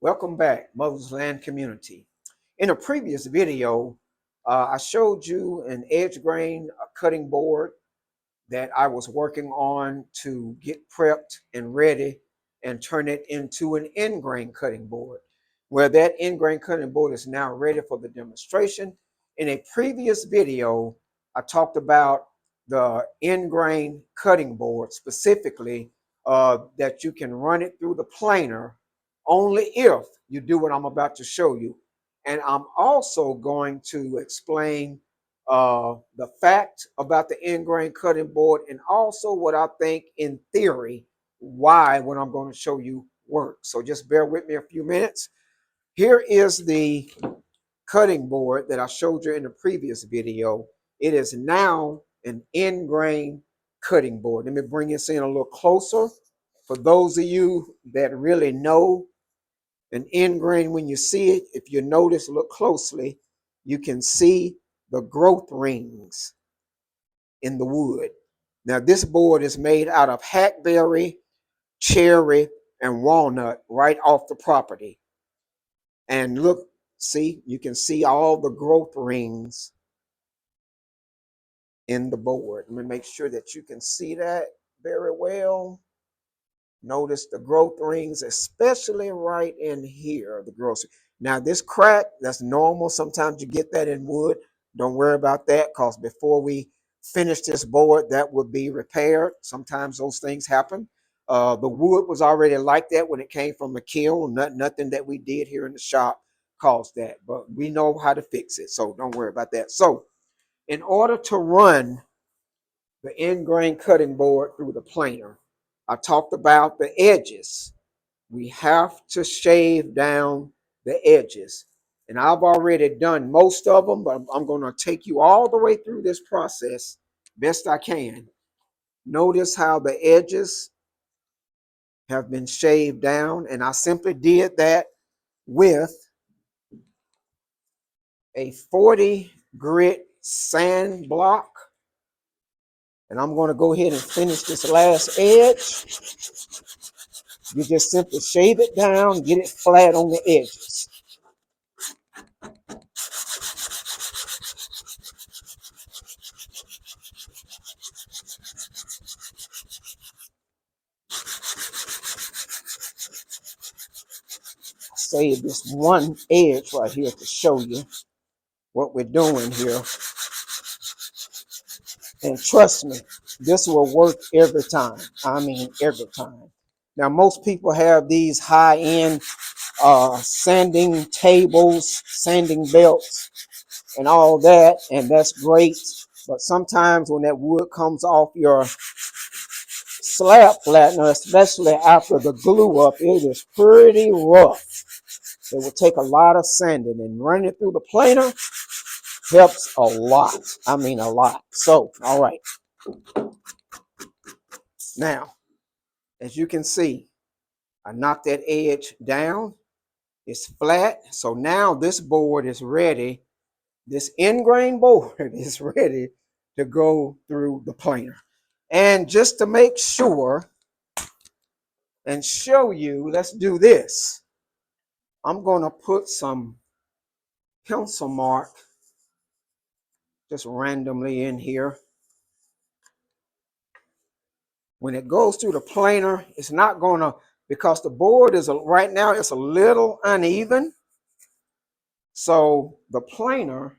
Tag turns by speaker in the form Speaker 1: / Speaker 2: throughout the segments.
Speaker 1: Welcome back, Mother's Land community. In a previous video, I showed you an edge grain cutting board that I was working on to get prepped and ready and turn it into an end grain cutting board, where that end grain cutting board is now ready for the demonstration. In a previous video, I talked about the end grain cutting board specifically, that you can run it through the planer only if you do what I'm about to show you. And I'm also going to explain the fact about the end grain cutting board, and also what I think in theory why what I'm going to show you works. So just bear with me a few minutes. Here is the cutting board that I showed you in the previous video. It is now an end grain cutting board. Let me bring this in a little closer. For those of you that really know an end grain, when you see it, if you notice, look closely, you can see the growth rings in the wood. Now, this board is made out of hackberry, cherry, and walnut right off the property. And look, see, you can see all the growth rings in the board. Let me make sure that you can see that very well. Notice the growth rings, especially right in here, the growth. Now, this crack, that's normal. Sometimes you get that in wood. Don't worry about that, because before we finish this board, that will be repaired. Sometimes those things happen. The wood was already like that when it came from the kiln. Nothing that we did here in the shop caused that, but we know how to fix it, so don't worry about that. So in order to run the end grain cutting board through the planer, I talked about the edges. We have to shave down the edges. And I've already done most of them, but I'm going to take you all the way through this process best I can. Notice how the edges have been shaved down, and I simply did that with a 40 grit sand block. And I'm going to go ahead and finish this last edge. You just simply shave it down, get it flat on the edges. Save this one edge right here to show you what we're doing here. And trust me, this will work every time. I mean, every time. Now, most people have these high-end sanding tables, sanding belts, and all that, and that's great. But sometimes when that wood comes off your slab flattener, especially after the glue up, it is pretty rough. It will take a lot of sanding, and running it through the planer helps a lot. I mean, a lot. So, all right. Now, as you can see, I knocked that edge down. It's flat. So now this board is ready. This end grain board is ready to go through the planer. And just to make sure and show you, let's do this. I'm going to put some pencil mark just randomly in here. When it goes through the planer, it's not going to, because the board is right now it's a little uneven. So the planer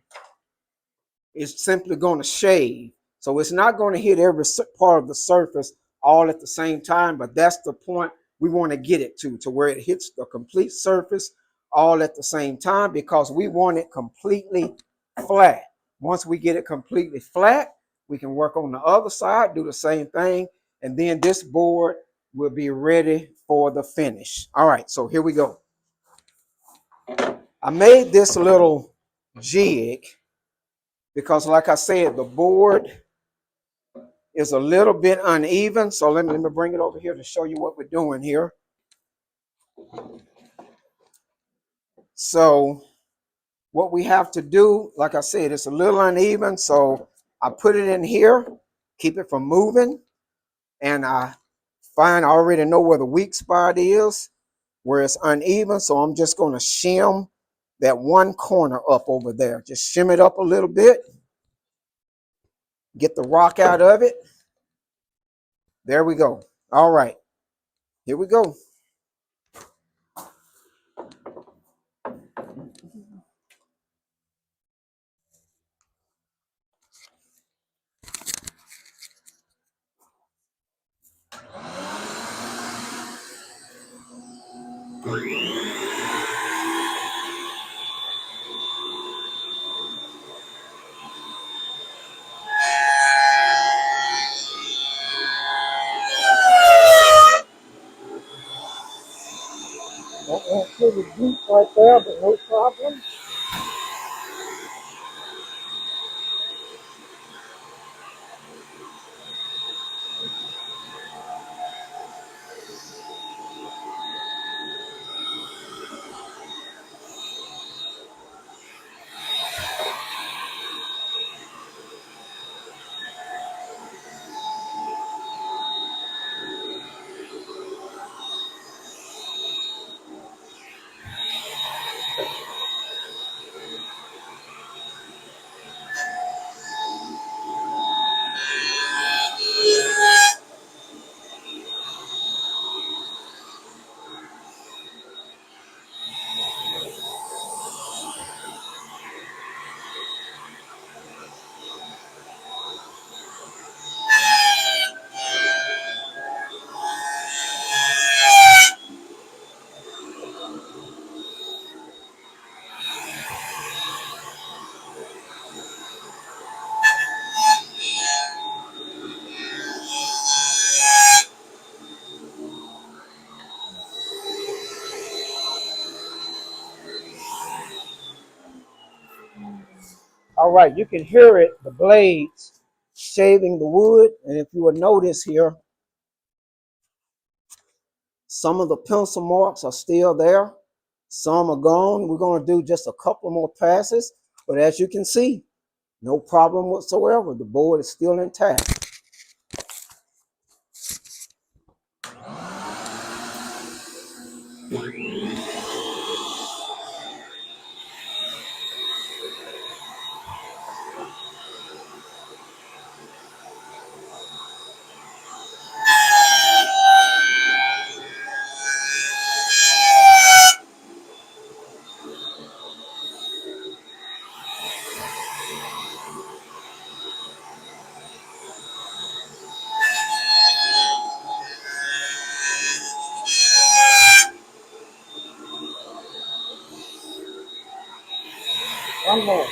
Speaker 1: is simply going to shave. So it's not going to hit every part of the surface all at the same time, but that's the point we want to get it to where it hits the complete surface all at the same time, because we want it completely flat. Once we get it completely flat, we can work on the other side, do the same thing, and then this board will be ready for the finish. All right, so here we go. I made this little jig because, like I said, the board is a little bit uneven. So let me bring it over here to show you what we're doing here. So what we have to do, like I said, it's a little uneven. So I put it in here, keep it from moving. And I already know where the weak spot is. where it's uneven. So I'm just going to shim that one corner up over there. Just shim it up a little bit. Get the rock out of it. There we go. All right, here we go. That went pretty deep right there, but no problem. All right, you can hear it, the blades shaving the wood. And if you will notice here, some of the pencil marks are still there. Some are gone. We're going to do just a couple more passes. But as you can see, no problem whatsoever. The board is still intact. One more.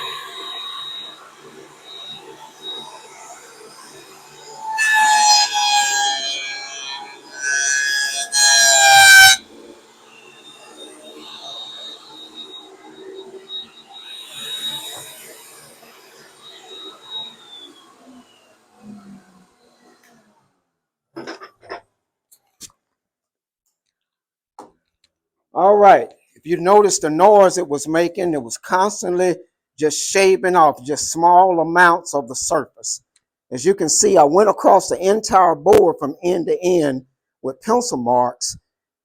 Speaker 1: All right. If you notice the noise it was making, it was constantly just shaving off just small amounts of the surface. As you can see, I went across the entire board from end to end with pencil marks,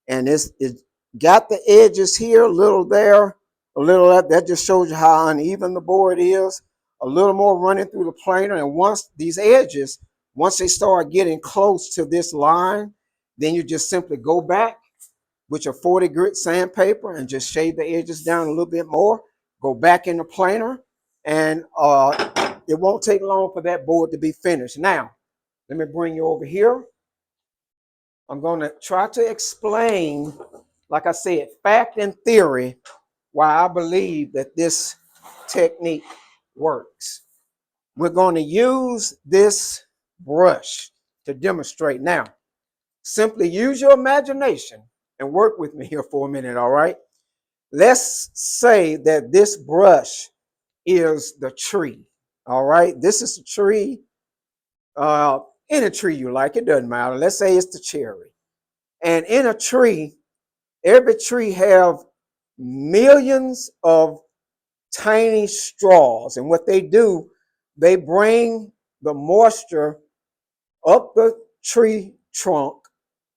Speaker 1: and it got the edges here, a little there, a little that. That just shows you how uneven the board is. A little more running through the planer, and once these edges, once they start getting close to this line, then you just simply go back with your 40 grit sandpaper and just shave the edges down a little bit more. Go back in the planer, and it won't take long for that board to be finished. Now, let me bring you over here. I'm going to try to explain, like I said, fact and theory, why I believe that this technique works. We're going to use this brush to demonstrate. Now, simply use your imagination and work with me here for a minute, all right? Let's say that this brush is the tree, all right? This is the tree, any tree you like, it doesn't matter. Let's say it's the cherry. And in a tree, every tree have millions of tiny straws. And what they do, they bring the moisture up the tree trunk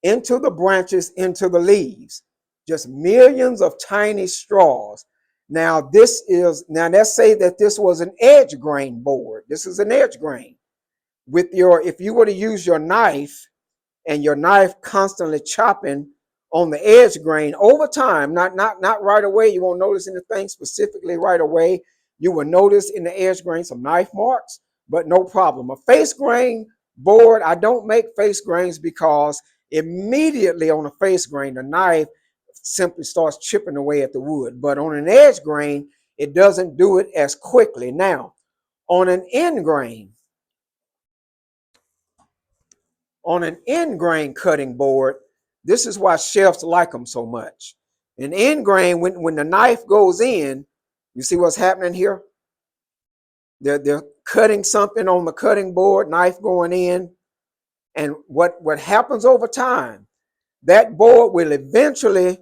Speaker 1: into the branches, into the leaves. just millions of tiny straws. Now let's say that this was an edge grain board. This is an edge grain. If you were to use your knife and your knife constantly chopping on the edge grain over time, not right away. You won't notice anything specifically right away. You will notice in the edge grain some knife marks, but no problem. A face grain board, I don't make face grains because immediately on a face grain, the knife simply starts chipping away at the wood. But on an edge grain, it doesn't do it as quickly. Now, on an end grain, cutting board, this is why chefs like them so much. An end grain, when the knife goes in, you see what's happening here? They're cutting something on the cutting board, knife going in. And what happens over time, that board will eventually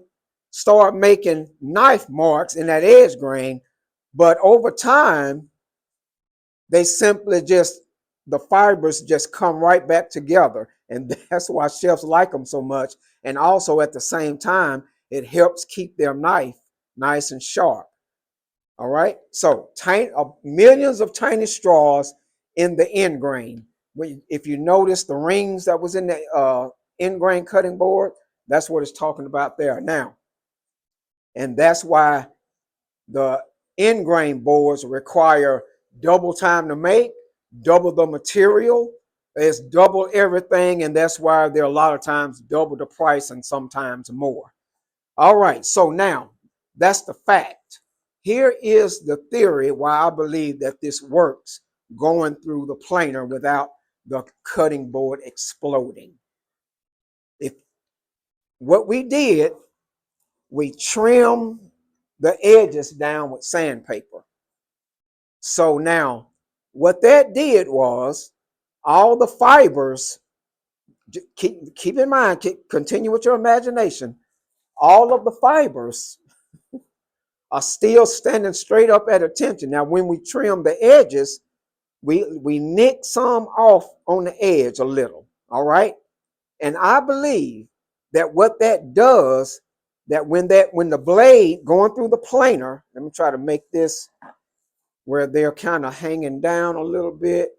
Speaker 1: start making knife marks in that edge grain. But over time, they simply the fibers just come right back together. And that's why chefs like them so much. And also at the same time, it helps keep their knife nice and sharp. All right. So millions of tiny straws in the end grain. If you notice the rings that was in the end grain cutting board, that's what it's talking about there now. And that's why the end grain boards require double time to make, double the material, it's double everything, and that's why they're a lot of times double the price and sometimes more. All right, so now that's the fact. Here is the theory why I believe that this works going through the planer without the cutting board exploding. If what we did, we trimmed the edges down with sandpaper. So now what that did was all the fibers, keep in mind, continue with your imagination, all of the fibers are still standing straight up at attention. Now, when we trim the edges, we nick some off on the edge a little, all right? And I believe that what that does, that when the blade going through the planer, let me try to make this where they're kind of hanging down a little bit.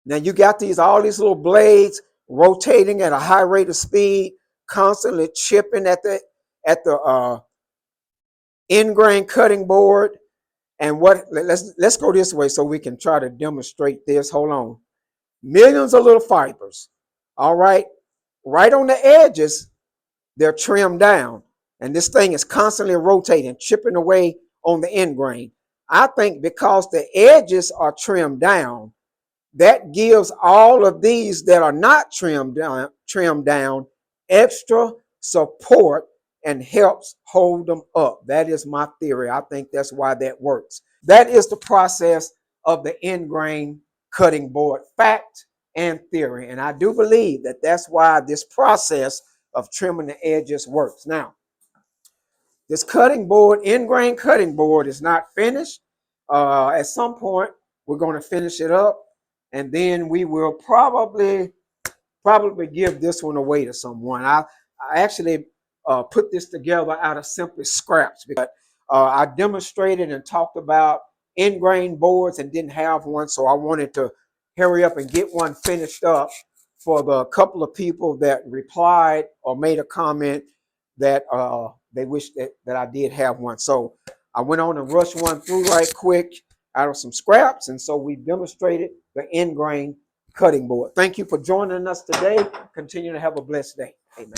Speaker 1: Now you got all these little blades rotating at a high rate of speed, constantly chipping at the end grain cutting board. And let's go this way so we can try to demonstrate this. Hold on. Millions of little fibers. All right. Right on the edges, they're trimmed down. And this thing is constantly rotating, chipping away on the end grain. I think because the edges are trimmed down, that gives all of these that are not trimmed down extra support and helps hold them up. That is my theory. I think that's why that works. That is the process of the end grain cutting board, fact and theory. And I do believe that that's why this process of trimming the edges works. Now, this cutting board, end grain cutting board, is not finished. At some point, we're going to finish it up, and then we will probably give this one away to someone. I actually put this together out of simply scraps, because I demonstrated and talked about end grain boards and didn't have one, so I wanted to hurry up and get one finished up for the couple of people that replied or made a comment that they wish that I did have one. So I went on and rushed one through right quick out of some scraps, and so we demonstrated the end grain cutting board. Thank you for joining us today. Continue to have a blessed day. Amen.